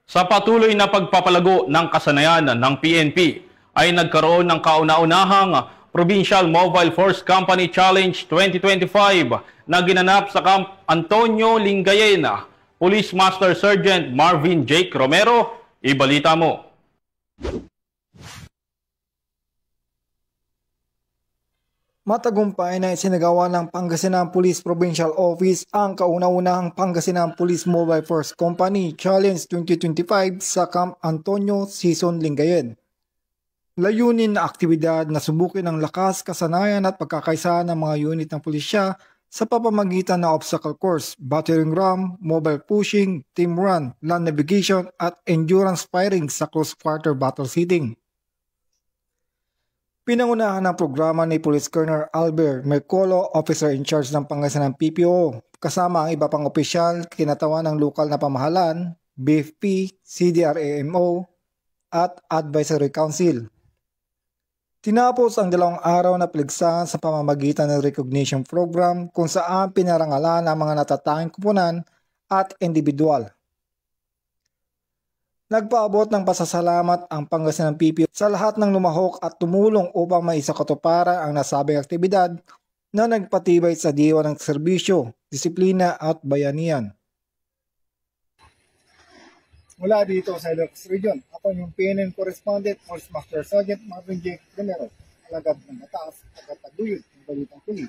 Sa patuloy na pagpapalago ng kasanayan ng PNP ay nagkaroon ng kauna-unahang Provincial Mobile Force Company Challenge 2025 na ginanap sa Camp Antonio Lingayen. Police Master Sergeant Marvin Jake Romero, ibalita mo. Matagumpay na isinagawa ng Pangasinan Police Provincial Office ang kauna-unahang Pangasinan Police Mobile Force Company Challenge 2025 sa Camp Antonio, Sison, Lingayen. Layunin na aktibidad na subukin ang lakas, kasanayan at pagkakaisa ng mga unit ng pulisya sa pamamagitan ng obstacle course, battering ram, mobile pushing, team run, land navigation at endurance firing sa close quarter battle seating. Pinangunahan ng programa ni Police Colonel Albert Mercolo, officer in charge ng Pangasinan PPO, kasama ang iba pang opisyal, kinatawan ng lokal na pamahalaan, BFP, CDRAMO, at Advisory Council. Tinapos ang 2 araw na paligsahan sa pamamagitan ng recognition program kung saan pinarangalan ang mga natatanging koponan at individual. Nagpaabot ng pasasalamat ang Pangasinan PPO sa lahat ng lumahok at tumulong upang maisakatuparan ang nasabing aktibidad na nagpatibay sa diwa ng serbisyo, disiplina at bayanihan. Mula dito sa Ilocos Region, ako yung PNN Correspondent, Police Master Sergeant Marvin Jake Romero, alagad ng mataas at taguyod ng balitang pulis.